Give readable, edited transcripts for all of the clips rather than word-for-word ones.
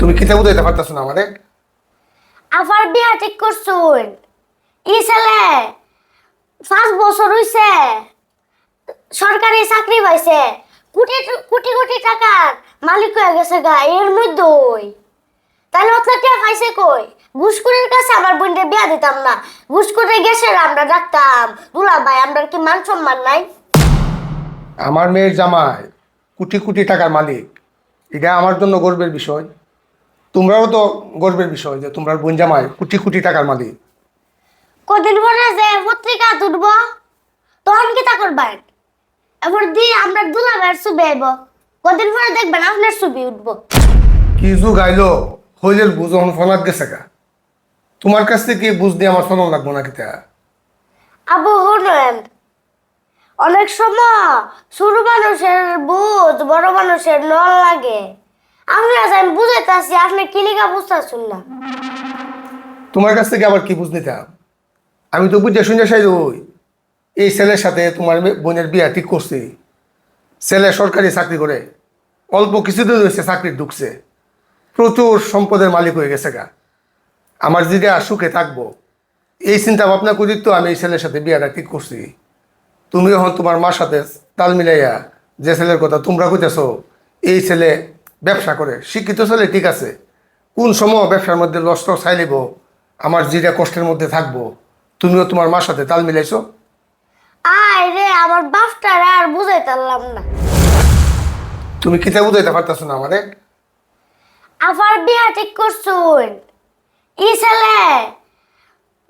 তুমি কিতাব দিতে পারতেছ না আমারে? আবার বিয়া ঠিক করছুন। ই ছেলে 5 বছর হইছে, সরকারি চাকরি পাইছে, কোটি কোটি কোটি টাকার মালিক হয়ে গেছে গা। এর মধ্যেই তাহলে অতলা টাকা পাইছে কই? ঘুষখোরের কাছে আমার বোনকে বিয়া দিতাম না। ঘুষখোরে গেছে আমরা ডাকতাম দুলা ভাই। আমরা কি মান সম্মান নাই? আমার মেয়ের জামাই কোটি কোটি টাকার মালিক, এটা আমার জন্য গর্বের বিষয়। তোমরাও তো গর্বের বিষয় যে তোমরা বোন জামাই কোটি কোটি টাকার মালিক। কদিন পরে যে পত্রিকা তুলব তখন কি তা করবেন? এবার দিয়ে আমরা দুলা ভাইয়ের ছবি আইব। কদিন পরে দেখবেন আপনার ছবি উঠবো। কি যুগ আইলো, হইলের বুঝন ফলাত গেছে গা। তোমার কাছ থেকে বুঝ দিয়ে আমার ফলন লাগবো না কিতা? আবু শুনেন, অনেক সময় ছোট মানুষের বুঝ বড় মানুষের নল লাগে। আমি বুঝাইতেছি, আপনি কিলিকা বুঝতেছুন না। তোমার কাছ থেকে আবার কি বুঝ নিতাম? আমি তো বুঝে শুনে চাই ওই এই ছেলের সাথে তোমার বোনের বিয়া ঠিক করছি। ছেলে সরকারি চাকরি করে, অল্প কিছুদিন হয়েছে চাকরি ঢুকছে, প্রচুর সম্পদের মালিক হয়ে গেছে গা। আমার যেটা সুখে থাকবো এই চিন্তা ভাবনা করি তো আমি এই ছেলের সাথে বিয়াটা ঠিক করছি। তুমি এখন তোমার মার সাথে তাল মিলাইয়া যে ছেলের কথা তোমরা কইতেছ, এই ছেলে ব্যবসা করে, শিক্ষিত ছেলে ঠিক আছে, কোন সময় ব্যবসার মধ্যে লস চাইলিব, আমার যেটা কষ্টের মধ্যে থাকবো, তুমিও তোমার মার সাথে তাল মিলাইছো। আয় রে, আমার বাপটারে আর বুঝাইতে পারলাম না। তুমি কিতা বুঝাইতে পারতেছো না আমারে? আবার বিয়া ঠিক করছুন। ই ছেলে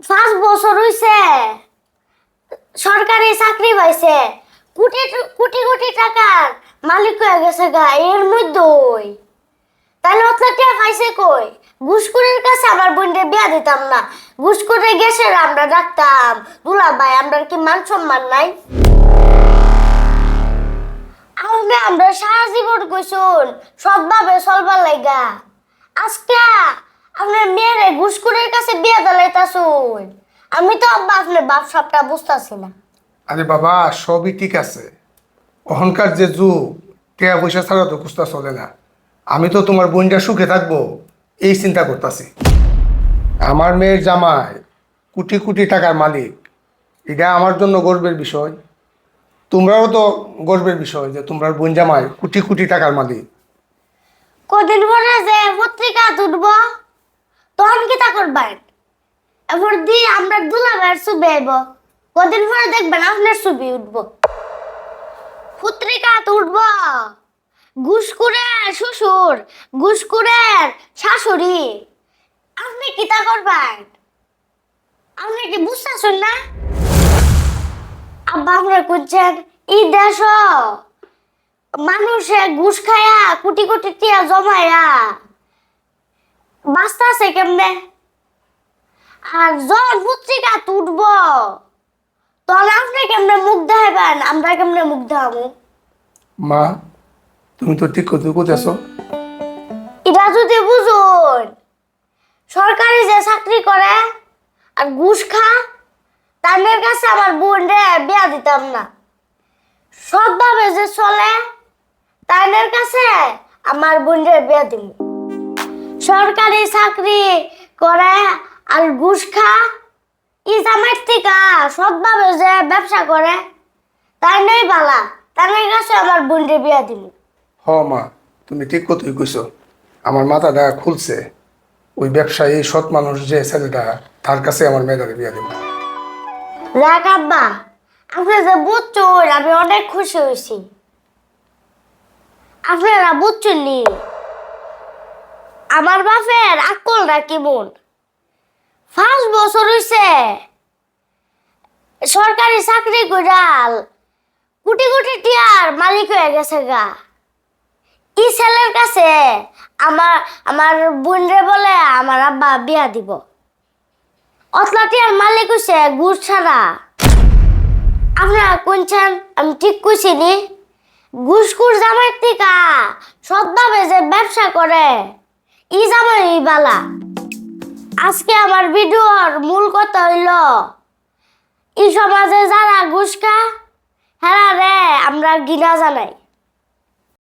5 বছর হইছে, সরকারি চাকরি পাইছে, কোটি কোটি কোটি টাকার মালিক হয়ে গেছে গা। এর মধ্যেই তাহলে অতলা টাকা পাইছে কই? ঘুষখোরের কাছে আমার বোনকে বিয়া দিতাম না। ঘুষখোরে গেছে আমরা ডাকতাম দুলা ভাই। আমরা কি মান সম্মান নাই? আমরা সারা জীবন কইছুন সৎভাবে চলবার লাইগা। আজকে আপনার মেয়েরে ঘুষখোরের কাছে বিয়া দিলাইতাছুন। আমি তো আব্বা আপনার বাপ সবটা বুঝতাছি না। আরে বাবা, সবই ঠিক আছে, অহংকার যে যুগ, টাকা পয়সা ছাড়া তো কুস্তা চলে না। আমি তো তোমার বোনটা সুখে থাকবো এই চিন্তা করতেছি। আমার মেয়ের জামাই কোটি কোটি টাকার মালিক, এটা আমার জন্য গর্বের বিষয়। তোমরাও তো গর্বের বিষয় যে তোমরা বোন জামাই কোটি কোটি টাকার মালিক। কদিন পরে যে পত্রিকা তুলব তখন কি তা করবেন? এবার দিয়ে আমরা দুলা ভাইয়ের ছবি আইব। কদিন পরে দেখবেন আপনার ছবি উঠবো। পত্রিকা উঠব ঘুষখোরের শ্বশুর, ঘুষখোরের শাশুড়ি। আপনি কি তা করবেন? আপনি কি বুঝতেছেন না? আব্বা আপনার করছেন এই দেশ মানুষে ঘুষ খায়া কোটি কোটি টিয়া জমায়া বাঁচতেছে কেমনে? আর যখন পত্রিকা তুটব তখন আপনি কেমনে মুখ দেখাবেন, আমরা কেমনে মুখ দেখাবো? মা, তুমি তো ঠিক কথা কোথাছো। এটা যদি বুঝুন, সরকারি যে চাকরি করে আর ঘুষ খা, তাদের কাছে আমার বোন রে বিয়া দিতাম না। সৎভাবে যে চলে তাদের কাছে আমার বোন রে বিয়া দিব। সরকারি চাকরি করে আর ঘুষ খা, ই জামাইর থেকে সৎভাবে যে ব্যবসা করে তাই নেই বালা, তাদের কাছে আমার বোন রে বিয়া দিব। হ মা, তুমি ঠিক কথাই কইছো, আমার মাথাটা খুলছে। ওই ব্যবসায়ী সৎ মানুষ যে ছেলেটা, তার কাছে আমার মেয়েটাকে বিয়া দেব। দেখ আব্বা, আপনি যে বুঝছেন আমি অনেক খুশি হয়েছি। আপনারা বুঝছেন নি আমার বাপের আকলটা কেমন। 5 বছর হয়েছে সরকারি চাকরি করাল কোটি কোটি টিয়ার মালিক হয়ে গেছে গা। ই ছেলের কাছে আমার আমার বোন রে বলে আমার আব্বা বিয়া দিব। অতলা টিয়ার মালিক হইছে ঘুষ ছাড়া। আপনারা কোনছেন আমি ঠিক কইছি নি? ঘুষখোর জামাই টিকা সৎভাবে যে ব্যবসা করে ই জামাই বালা। আজকে আমার ভিডিওর মূল কথা হইল, এই সমাজে যারা ঘুষ খা হ্যাঁ রে আমরা ঘৃণা জানাই।